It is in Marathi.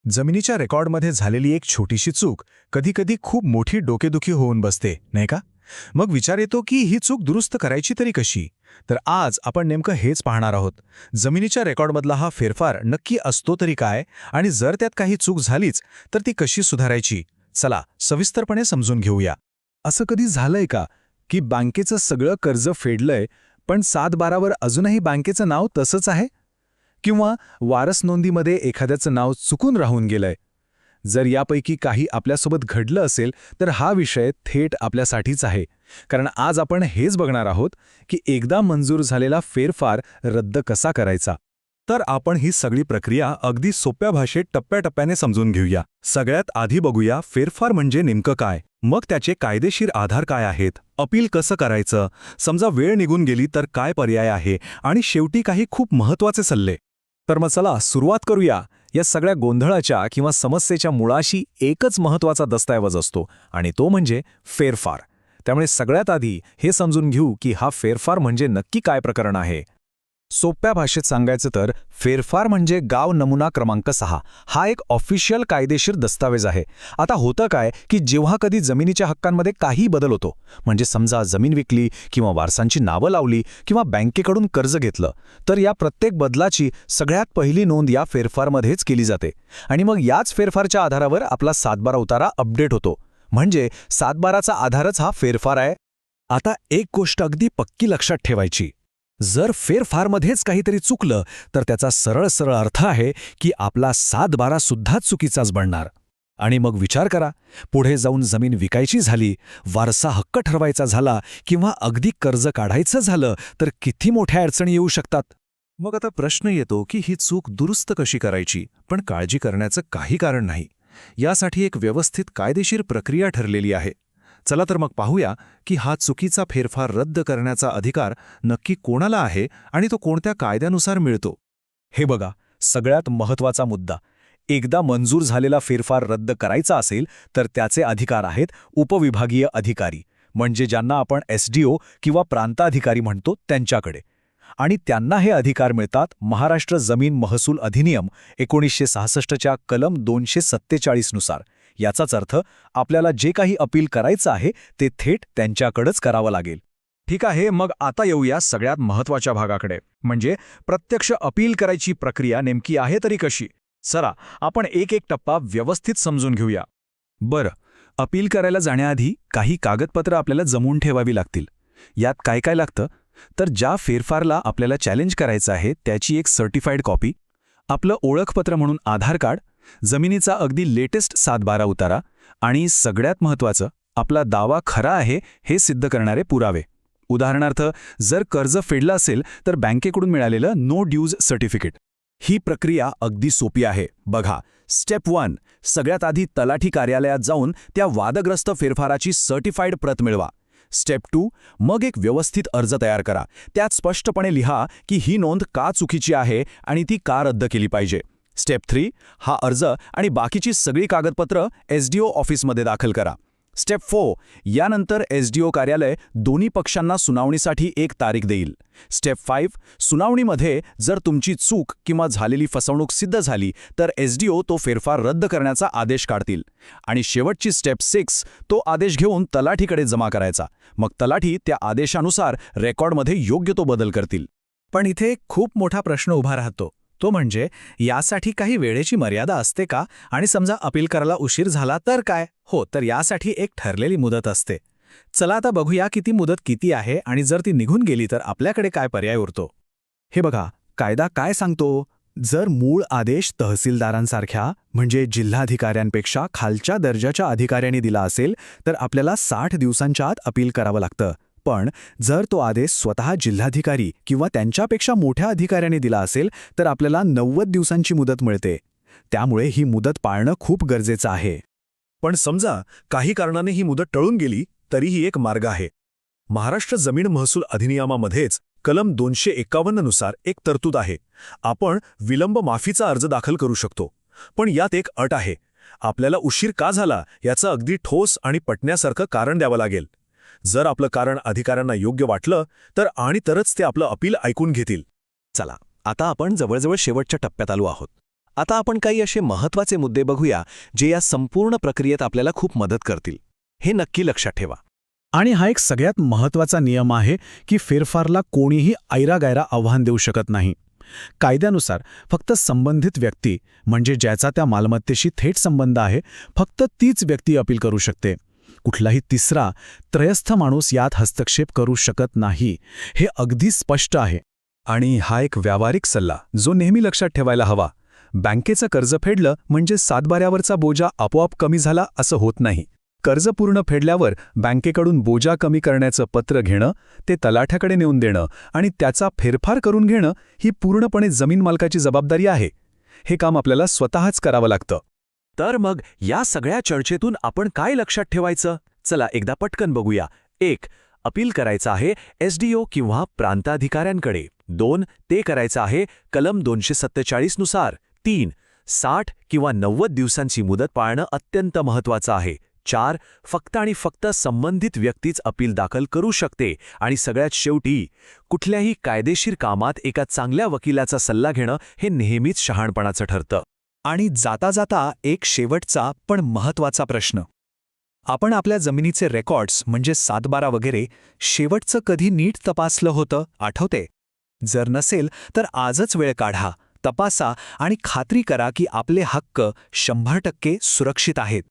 जमिनीच्या रेकॉर्डमध्ये झालेली एक छोटीशी चूक कधीकधी खूप मोठी डोकेदुखी होऊन बसते, नाही का? मग विचार येतो की ही चूक दुरुस्त करायची तरी कशी? तर आज आपण नेमकं हेच पाहणार आहोत. जमिनीच्या रेकॉर्डमधला हा फेरफार नक्की असतो तरी काय, आणि जर त्यात काही चूक झालीच तर ती कशी सुधारायची? चला सविस्तरपणे समजून घेऊया. असं कधी झालंय का की बँकेचं सगळं कर्ज फेडलंय, पण 7/12वर अजूनही बँकेचं नाव तसंच आहे? किंवा वारस नोंदीमध्ये एखाद्याचं नाव चुकून राहून गेलंय? जर यापैकी काही आपल्यासोबत घडलं असेल तर हा विषय थेट आपल्यासाठीच आहे. कारण आज आपण हेच बघणार आहोत की एकदा मंजूर झालेला फेरफार रद्द कसा करायचा. तर आपण ही सगळी प्रक्रिया अगदी सोप्या भाषेत टप्प्याटप्प्याने समजून घेऊया. सगळ्यात आधी बघूया फेरफार म्हणजे नेमकं काय, मग त्याचे कायदेशीर आधार काय आहेत, अपील कसं करायचं, समजा वेळ निघून गेली तर काय पर्याय आहे, आणि शेवटी काही खूप महत्त्वाचे सल्ले. तर मग चला सुरुवात करूया. या सगळ्या गोंधळाच्या किंवा समस्येच्या मुळाशी एकच महत्त्वाचा दस्तऐवज असतो, आणि तो म्हणजे फेरफार. त्यामुळे सगळ्यात आधी हे समजून घेऊ की हा फेरफार म्हणजे नक्की काय प्रकरण आहे. सोप्या भाषेत सांगायचं तर फेरफार म्हणजे गाव नमुना क्रमांक 6 हा एक ऑफिशियल कायदेशीर दस्तावेज आहे. आता होतं काय की जेव्हा कधी जमिनीच्या हक्कांमध्ये काही बदल होतो, म्हणजे समजा जमीन विकली किंवा वारसांची नावं लावली किंवा बँकेकडून कर्ज घेतलं, तर या प्रत्येक बदलाची सगळ्यात पहिली नोंद या फेरफारमध्येच केली जाते. आणि मग याच फेरफारच्या आधारावर आपला 7/12 उतारा अपडेट होतो. म्हणजे 7/12चा आधारच हा फेरफार आहे. आता एक गोष्ट अगदी पक्की लक्षात ठेवायची. जर फेरफारमध्येच काहीतरी चुकलं तर त्याचा सरळ सरळ अर्थ आहे की आपला 7/12 सुद्धा चुकीचाच बनणार. आणि मग विचार करा, पुढे जाऊन जमीन विकायची झाली, वारसा हक्क ठरवायचा झाला किंवा अगदी कर्ज काढायचं झालं तर किती मोठ्या अडचणी येऊ शकतात. मग आता प्रश्न येतो की ही चूक दुरुस्त कशी करायची. पण काळजी करण्याचं काही कारण नाही. यासाठी एक व्यवस्थित कायदेशीर प्रक्रिया ठरलेली आहे. चला तर मग पाहूया की हा चुकीचा फेरफार रद्द करण्याचा अधिकार नक्की कोणाला आहे आणि तो कोणत्या कायद्यानुसार मिळतो. हे बघा, सगळ्यात महत्त्वाचा मुद्दा. एकदा मंजूर झालेला फेरफार रद्द करायचा असेल तर त्याचे अधिकार आहेत उपविभागीय अधिकारी, म्हणजे ज्यांना आपण SDO किंवा प्रांताधिकारी म्हणतो त्यांच्याकडे. आणि त्यांना हे अधिकार मिळतात महाराष्ट्र जमीन महसूल अधिनियम 1966च्या कलम 247 नुसार. याचाच अर्थ आपल्याला जे काही अपील करायचं आहे ते थेट त्यांच्याकडेच करावं लागेल. ठीक आहे, मग आता येऊया सगळ्यात महत्त्वाच्या भागाकडे, म्हणजे प्रत्यक्ष अपील करायची प्रक्रिया नेमकी आहे तरी कशी. चला आपण एक एक टप्पा व्यवस्थित समजून घेऊया. बरं, अपील करायला जाण्याआधी काही कागदपत्रं आपल्याला जमवून ठेवावी लागतील. यात काय काय लागतं तर ज्या फेरफारला आपल्याला चॅलेंज करायचं आहे त्याची एक सर्टिफाईड कॉपी, आपलं ओळखपत्र म्हणून आधार कार्ड, जमिनीचा अगदी लेटेस्ट 7/12 उतारा, आणि सगळ्यात महत्त्वाचं आपला दावा खरा आहे हे सिद्ध करणारे पुरावे. उदाहरणार्थ, जर कर्ज फेडलं असेल तर बँकेकडून मिळालेलं नो ड्यूज सर्टिफिकेट. ही प्रक्रिया अगदी सोपी आहे. बघा, स्टेप 1, सगळ्यात आधी तलाठी कार्यालयात जाऊन त्या वादग्रस्त फेरफाराची सर्टिफाईड प्रत मिळवा. स्टेप 2, मग एक व्यवस्थित अर्ज तयार करा. त्यात स्पष्टपणे लिहा की ही नोंद का चुकीची आहे आणि ती का रद्द केली पाहिजे. स्टेप 3, हा अर्ज आणि बाकीची सगळी कागदपत्र SDO ऑफिसमध्ये दाखल करा. स्टेप 4, यानंतर SDO कार्यालय दोन्ही पक्षांना सुनावणीसाठी एक तारीख देईल. स्टेप 5, सुनावणीमध्ये जर तुमची चूक किंवा झालेली फसवणूक सिद्ध झाली तर SDO तो फेरफार रद्द करण्याचा आदेश काढतील. आणि शेवटची स्टेप 6, तो आदेश घेऊन तलाठीकडे जमा करायचा. मग तलाठी त्या आदेशानुसार रेकॉर्डमध्ये योग्य तो बदल करतील. पण इथे एक खूप मोठा प्रश्न उभा राहतो. तो म्हणजे यासाठी काही वेळेची मर्यादा असते का, आणि समजा अपील करायला उशीर झाला तर काय? हो, तर यासाठी एक ठरलेली मुदत असते. चला आता बघूया की ती मुदत किती आहे, आणि जर ती निघून गेली तर आपल्याकडे काय पर्याय उरतो. हे बघा, कायदा काय सांगतो. जर मूळ आदेश तहसीलदारांसारख्या म्हणजे जिल्हाधिकाऱ्यांपेक्षा खालच्या दर्जाच्या अधिकाऱ्यांनी दिला असेल तर आपल्याला 60 दिवसांच्या आत अपील करावं लागतं. पण जर तो आदेश स्वतः जिल्हाधिकारी किंवा त्यांच्यापेक्षा मोठ्या अधिकाऱ्याने दिला असेल तर आपल्याला 90 दिवसांची मुदत मिळते. त्यामुळे ही मुदत पाळणं खूप गरजेचं आहे. पण समजा काही कारणाने ही मुदत टळून गेली तरीही एक मार्ग आहे. महाराष्ट्र जमीन महसूल अधिनियमामध्येच कलम 251 नुसार एक तरतूद आहे. आपण विलंब माफीचा अर्ज दाखल करू शकतो. पण यात एक अट आहे. आपल्याला उशीर का झाला याचं अगदी ठोस आणि पटण्यासारखं कारण द्यावं लागेल. जर आपलं कारण अधिकाऱ्यांना योग्य वाटलं तर आणि तरच ते आपलं अपील ऐकून घेतील. चला, आता आपण जवळजवळ शेवटच्या टप्प्यात आलो आहोत. आता आपण काही असे महत्त्वाचे मुद्दे बघूया जे या संपूर्ण प्रक्रियेत आपल्याला खूप मदत करतील. हे नक्की लक्षात ठेवा. आणि हा एक सगळ्यात महत्त्वाचा नियम आहे की फेरफारला कोणीही ऐरागैरा आव्हान देऊ शकत नाही. कायद्यानुसार फक्त संबंधित व्यक्ती म्हणजे ज्याचा त्या मालमत्तेशी थेट संबंध आहे, फक्त तीच व्यक्ती अपील करू शकते. कुठलाही तिसरा त्रयस्थ माणूस यात हस्तक्षेप करू शकत नाही. हे अगदी स्पष्ट आहे. आणि हा एक व्यावहारिक सल्ला जो नेहमी लक्षात ठेवायला हवा. बँकेचं कर्ज फेडलं म्हणजे सातबाऱ्यावरचा बोजा आपोआप कमी झाला असं होत नाही. कर्ज पूर्ण फेडल्यावर बँकेकडून बोजा कमी करण्याचं पत्र घेणं, ते तलाठ्याकडे नेऊन देणं आणि त्याचा फेरफार करून घेणं ही पूर्णपणे जमीन मालकाची जबाबदारी आहे. हे काम आपल्याला स्वतःच करावं लागतं. तर मग या सगळ्या चर्चेतून आपण काय लक्षात ठेवायचं? चला एकदा पटकन बघूया. 1. अपील करायचं आहे एसडीओ किंवा प्रांताधिकाऱ्यांकडे. 2. ते करायचं आहे कलम 247 नुसार. 3. 60 किंवा 90 दिवसांची मुदत पाळणं अत्यंत महत्त्वाचं आहे. 4. फक्त आणि फक्त संबंधित व्यक्तीच अपील दाखल करू शकते. आणि सगळ्यात शेवटी, कुठल्याही कायदेशीर कामात एका चांगल्या वकिलाचा सल्ला घेणं हे नेहमीच शहाणपणाचं ठरतं. आणि जाता जाता एक शेवटचा पण महत्त्वाचा प्रश्न. आपण आपल्या जमिनीचे रेकॉर्ड्स म्हणजे सातबारा वगैरे शेवटचं कधी नीट तपासलं होतं, आठवते? जर नसेल तर आजच वेळ काढा, तपासा आणि खात्री करा की आपले हक्क 100% सुरक्षित आहेत.